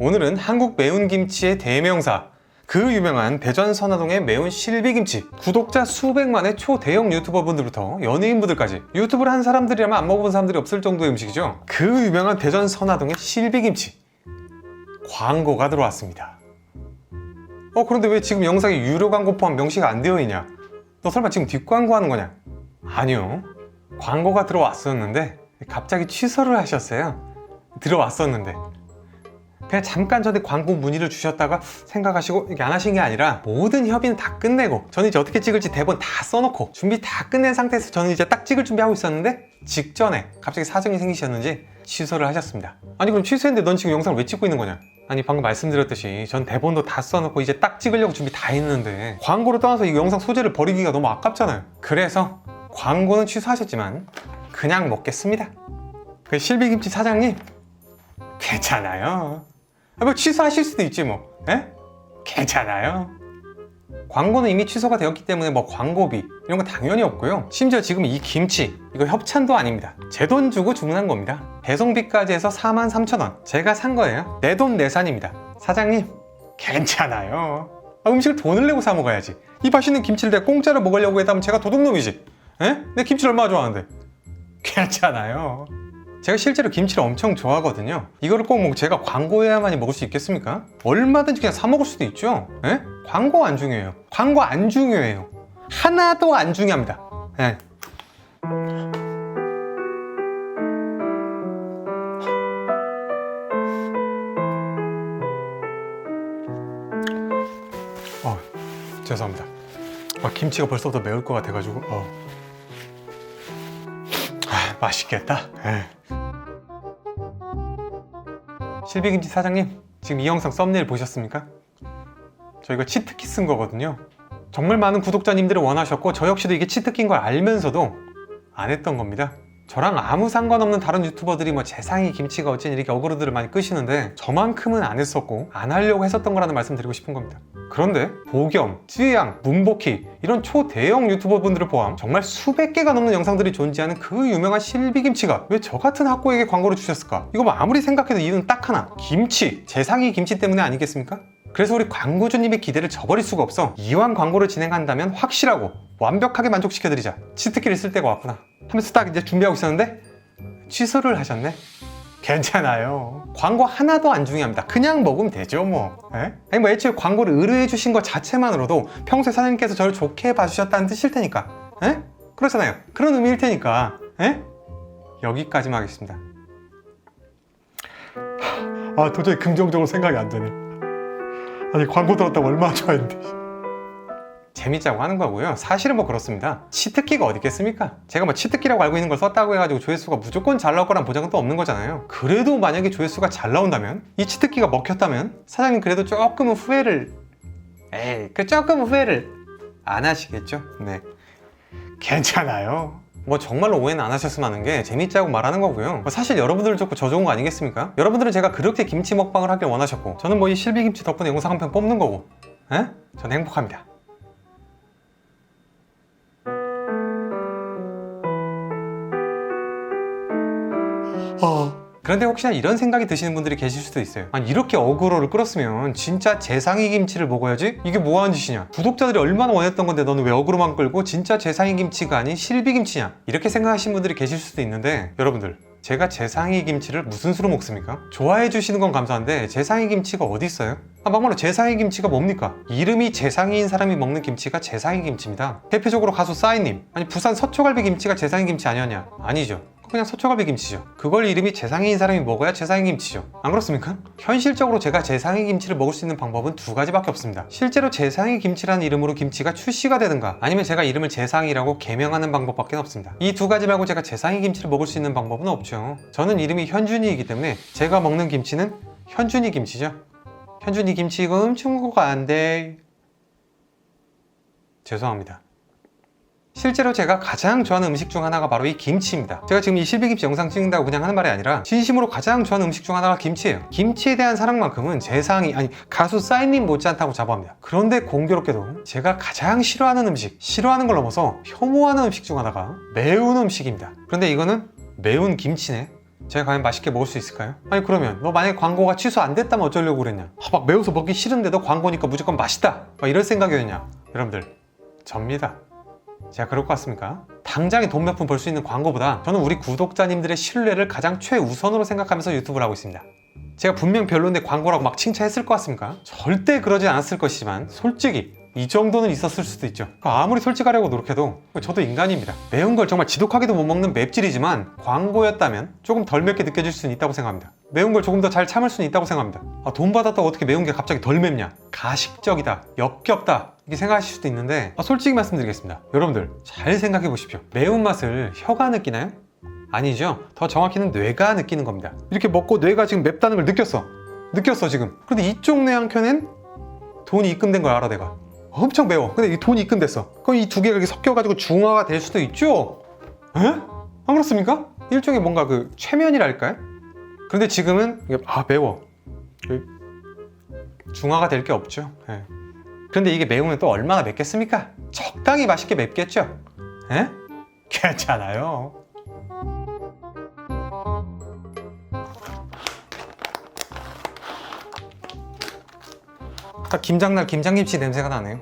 오늘은 한국 매운 김치의 대명사, 그 유명한 대전 선화동의 매운 실비김치. 구독자 수백만의 초대형 유튜버분들부터 연예인분들까지 유튜브를 한 사람들이라면 안 먹어본 사람들이 없을 정도의 음식이죠. 그 유명한 대전 선화동의 실비김치 광고가 들어왔습니다. 그런데 왜 지금 영상에 유료 광고 포함 명시가 안 되어 있냐? 너 설마 지금 뒷광고 하는 거냐? 아니요, 광고가 들어왔었는데 갑자기 취소를 하셨어요. 들어왔었는데 그냥 잠깐 전에 광고 문의를 주셨다가 생각하시고 이게 안 하신 게 아니라 모든 협의는 다 끝내고 저는 이제 어떻게 찍을지 대본 다 써놓고 준비 다 끝낸 상태에서 저는 이제 딱 찍을 준비하고 있었는데 직전에 갑자기 사정이 생기셨는지 취소를 하셨습니다. 아니 그럼 취소했는데 넌 지금 영상을 왜 찍고 있는 거냐? 아니 방금 말씀드렸듯이 전 대본도 다 써놓고 이제 딱 찍으려고 준비 다 했는데 광고를 떠나서 이 영상 소재를 버리기가 너무 아깝잖아요. 그래서 광고는 취소하셨지만 그냥 먹겠습니다. 그 실비김치 사장님 괜찮아요. 뭐 취소하실 수도 있지 뭐. 에? 괜찮아요. 광고는 이미 취소가 되었기 때문에 뭐 광고비 이런 거 당연히 없고요. 심지어 지금 이 김치 이거 협찬도 아닙니다. 제 돈 주고 주문한 겁니다. 배송비까지 해서 43,000원 제가 산 거예요. 내 돈 내산입니다. 사장님 괜찮아요. 음식을 돈을 내고 사 먹어야지. 이 맛있는 김치를 내가 공짜로 먹으려고 했다면 제가 도둑놈이지. 에? 내 김치를 얼마나 좋아하는데. 괜찮아요. 제가 실제로 김치를 엄청 좋아하거든요. 이거를 꼭 뭐 제가 광고해야만이 먹을 수 있겠습니까? 얼마든지 그냥 사 먹을 수도 있죠. 에? 광고 안 중요해요. 광고 안 중요해요. 하나도 안 중요합니다. 에. 죄송합니다. 김치가 벌써부터 매울 것 같아가지고 맛있겠다. 실비김치 사장님, 지금 이 영상 썸네일 보셨습니까? 저 이거 치트키 쓴 거거든요. 정말 많은 구독자님들이 원하셨고 저 역시도 이게 치트키인 걸 알면서도 안 했던 겁니다. 저랑 아무 상관없는 다른 유튜버들이 뭐 재상이 김치가 어찌니 이렇게 어그로들을 많이 끄시는데 저만큼은 안 했었고 안 하려고 했었던 거라는 말씀 드리고 싶은 겁니다. 그런데 보겸, 쯔양, 문복희 이런 초대형 유튜버분들을 포함 정말 수백 개가 넘는 영상들이 존재하는 그 유명한 실비김치가 왜 저 같은 학고에게 광고를 주셨을까? 이거 뭐 아무리 생각해도 이유는 딱 하나, 김치, 재상이 김치 때문에 아니겠습니까? 그래서 우리 광고주님의 기대를 저버릴 수가 없어 이왕 광고를 진행한다면 확실하고 완벽하게 만족시켜드리자. 치트키를 쓸 때가 왔구나 하면서 딱 이제 준비하고 있었는데 취소를 하셨네. 괜찮아요. 광고 하나도 안 중요합니다. 그냥 먹으면 되죠 뭐. 에? 아니 뭐 애초에 광고를 의뢰해 주신 것 자체만으로도 평소에 사장님께서 저를 좋게 봐주셨다는 뜻일 테니까. 에? 그렇잖아요. 그런 의미일 테니까. 에? 여기까지만 하겠습니다. 도저히 긍정적으로 생각이 안 되네. 아니 광고 들었다고 얼마나 좋아했는데. 재밌자고 하는 거고요. 사실은 뭐 그렇습니다. 치트키가 어디 있겠습니까? 제가 뭐 치트키라고 알고 있는 걸 썼다고 해가지고 조회수가 무조건 잘 나올 거란 보장은 또 없는 거잖아요. 그래도 만약에 조회수가 잘 나온다면, 이 치트키가 먹혔다면 사장님 그래도 조금은 후회를 조금은 후회를 안 하시겠죠? 네, 괜찮아요. 뭐 정말로 오해는 안 하셨으면 하는 게 재밌자고 말하는 거고요. 사실 여러분들을 좋고 저 좋은 거 아니겠습니까? 여러분들은 제가 그렇게 김치 먹방을 하길 원하셨고 저는 뭐 이 실비김치 덕분에 영상 한 편 뽑는 거고 저는 행복합니다. 그런데 혹시나 이런 생각이 드시는 분들이 계실 수도 있어요. 아니 이렇게 어그로를 끌었으면 진짜 재상이 김치를 먹어야지? 이게 뭐하는 짓이냐? 구독자들이 얼마나 원했던 건데 너는 왜 어그로만 끌고 진짜 재상이 김치가 아닌 실비김치냐? 이렇게 생각하시는 분들이 계실 수도 있는데 여러분들, 제가 재상이 김치를 무슨 수로 먹습니까? 좋아해 주시는 건 감사한데 재상이 김치가 어디 있어요? 막말로 재상이 김치가 뭡니까? 이름이 재상이인 사람이 먹는 김치가 재상이 김치입니다. 대표적으로 가수 싸이님, 아니 부산 서초갈비 김치가 재상이 김치 아니었냐? 아니죠. 그냥 서초갈비 김치죠. 그걸 이름이 재상이인 사람이 먹어야 재상이 김치죠. 안 그렇습니까? 현실적으로 제가 재상이 김치를 먹을 수 있는 방법은 두 가지밖에 없습니다. 실제로 재상이 김치라는 이름으로 김치가 출시가 되든가 아니면 제가 이름을 재상이라고 개명하는 방법밖에 없습니다. 이 두 가지 말고 제가 재상이 김치를 먹을 수 있는 방법은 없죠. 저는 이름이 현준이이기 때문에 제가 먹는 김치는 현준이 김치죠. 현준이 김치 이거 음충고가 안 돼. 죄송합니다. 실제로 제가 가장 좋아하는 음식 중 하나가 바로 이 김치입니다. 제가 지금 이 실비김치 영상 찍는다고 그냥 하는 말이 아니라 진심으로 가장 좋아하는 음식 중 하나가 김치예요. 김치에 대한 사랑만큼은 재상이, 아니 가수 싸이님 못지않다고 자부합니다. 그런데 공교롭게도 제가 가장 싫어하는 음식, 싫어하는 걸 넘어서 혐오하는 음식 중 하나가 매운 음식입니다. 그런데 이거는 매운 김치네? 제가 과연 맛있게 먹을 수 있을까요? 아니 그러면 너 만약에 광고가 취소 안 됐다면 어쩌려고 그랬냐? 막 매워서 먹기 싫은데도 광고니까 무조건 맛있다 막 이럴 생각이었냐? 여러분들 접니다. 제가 그럴 것 같습니까? 당장에 돈 몇 푼 벌 수 있는 광고보다 저는 우리 구독자님들의 신뢰를 가장 최우선으로 생각하면서 유튜브를 하고 있습니다. 제가 분명 별론데 광고라고 막 칭찬했을 것 같습니까? 절대 그러지 않았을 것이지만 솔직히 이 정도는 있었을 수도 있죠. 아무리 솔직하려고 노력해도 저도 인간입니다. 매운 걸 정말 지독하게도 못 먹는 맵찔이지만 광고였다면 조금 덜 맵게 느껴질 수는 있다고 생각합니다. 매운 걸 조금 더 잘 참을 수는 있다고 생각합니다. 돈 받았다고 어떻게 매운 게 갑자기 덜 맵냐? 가식적이다, 역겹다 이렇게 생각하실 수도 있는데 솔직히 말씀드리겠습니다. 여러분들 잘 생각해 보십시오. 매운맛을 혀가 느끼나요? 아니죠. 더 정확히는 뇌가 느끼는 겁니다. 이렇게 먹고 뇌가 지금 맵다는 걸 느꼈어 지금. 그런데 이쪽 뇌 한켠엔 돈이 입금된 걸 알아 내가. 엄청 매워. 근데 이 돈이 입금됐어. 그럼 이 두 개가 이렇게 섞여가지고 중화가 될 수도 있죠? 에? 안 그렇습니까? 일종의 뭔가 그 최면이랄까요? 그런데 지금은 이게 매워. 중화가 될 게 없죠. 예. 그런데 이게 매우면 또 얼마나 맵겠습니까? 적당히 맛있게 맵겠죠? 에? 괜찮아요. 딱 김장날 김장김치 냄새가 나네요.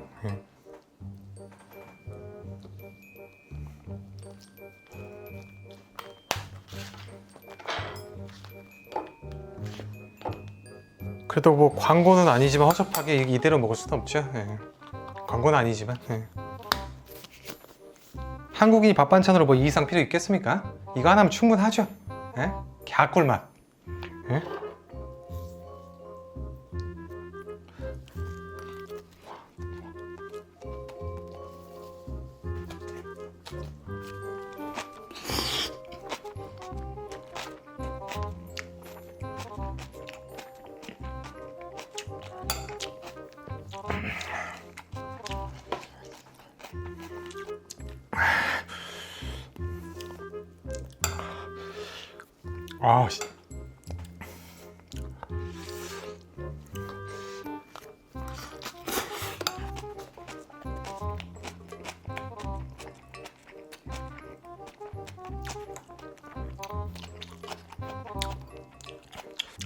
그래도 뭐 광고는 아니지만 허접하게 이대로 먹을 수는 없죠. 광고는 아니지만 한국인이 밥 반찬으로 뭐 이 이상 필요 있겠습니까? 이거 하나면 충분하죠. 갸꿀맛.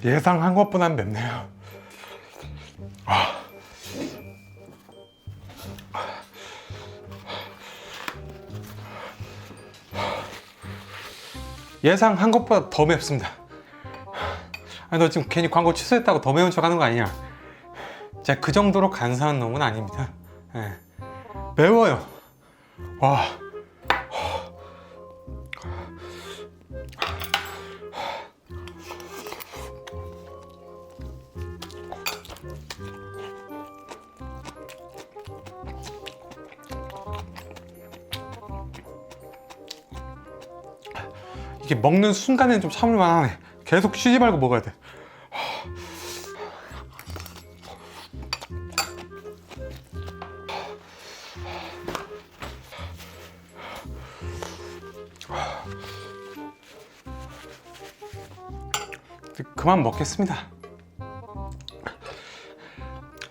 예상한 것보단 맵네요. 예상한 것보다 더 맵습니다. 아니 너 지금 괜히 광고 취소했다고 더 매운 척 하는 거 아니냐? 제가 그 정도로 간사한 놈은 아닙니다. 매워요. 와. 이게 먹는 순간에는 좀 참을만 하네. 계속 쉬지 말고 먹어야 돼. 그만 먹겠습니다.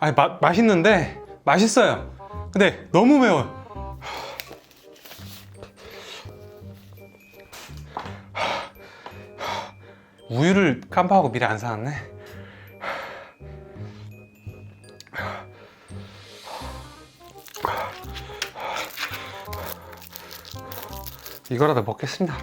아니 맛있는데 맛있어요. 근데 너무 매워요. 우유를 깜빡하고 미리 안 사놨네. 이거라도 먹겠습니다.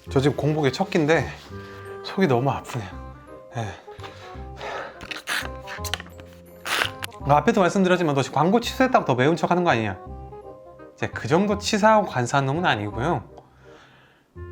저 지금 공복의 첫 끼인데 속이 너무 아프네요. 앞에도 말씀드렸지만 너 광고 취소했다고 더 매운 척 하는 거 아니냐? 그 정도 치사하고 간사한 놈은 아니고요.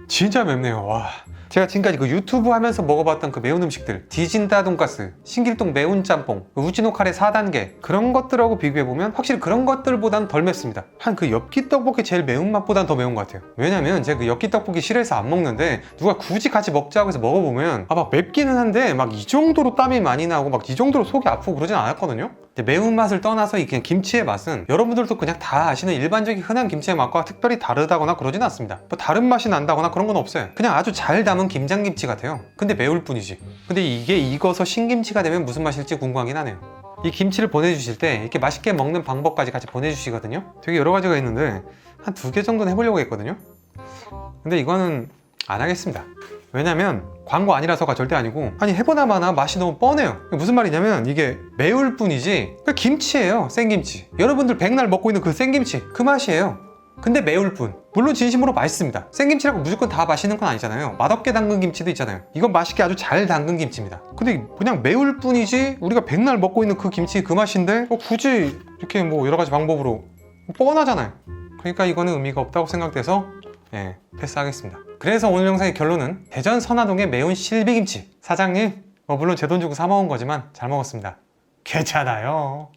진짜 맵네요. 와. 제가 지금까지 그 유튜브 하면서 먹어봤던 그 매운 음식들, 디진다 돈가스, 신길동 매운 짬뽕, 우진호 카레 4단계 그런 것들하고 비교해보면 확실히 그런 것들보다는 덜 맵습니다. 한 그 엽기 떡볶이 제일 매운맛보다는 더 매운 것 같아요. 왜냐면 제가 그 엽기 떡볶이 싫어해서 안 먹는데 누가 굳이 같이 먹자고 해서 먹어보면 막 맵기는 한데 막 이 정도로 땀이 많이 나고 막 이 정도로 속이 아프고 그러진 않았거든요. 매운맛을 떠나서 이 그냥 김치의 맛은 여러분들도 그냥 다 아시는 일반적인 흔한 김치의 맛과 특별히 다르다거나 그러진 않습니다. 뭐 다른 맛이 난다거나 그런 건 없어요. 그냥 아주 잘 담은 김장김치 같아요. 근데 매울 뿐이지. 근데 이게 익어서 신김치가 되면 무슨 맛일지 궁금하긴 하네요. 이 김치를 보내주실 때 이렇게 맛있게 먹는 방법까지 같이 보내주시거든요. 되게 여러 가지가 있는데 한 2개 정도는 해보려고 했거든요. 근데 이거는 안 하겠습니다. 왜냐면 광고 아니라서가 절대 아니고, 아니 해보나 마나 맛이 너무 뻔해요. 무슨 말이냐면 이게 매울 뿐이지 김치예요. 생김치. 여러분들 백날 먹고 있는 그 생김치 그 맛이에요. 근데 매울 뿐. 물론 진심으로 맛있습니다. 생김치라고 무조건 다 맛있는 건 아니잖아요. 맛없게 담근 김치도 있잖아요. 이건 맛있게 아주 잘 담근 김치입니다. 근데 그냥 매울 뿐이지 우리가 백날 먹고 있는 그 김치 그 맛인데 굳이 이렇게 뭐 여러 가지 방법으로 뻔하잖아요. 그러니까 이거는 의미가 없다고 생각돼서 패스하겠습니다. 그래서 오늘 영상의 결론은 대전 선화동의 매운 실비김치. 사장님, 물론 제 돈 주고 사 먹은 거지만 잘 먹었습니다. 괜찮아요.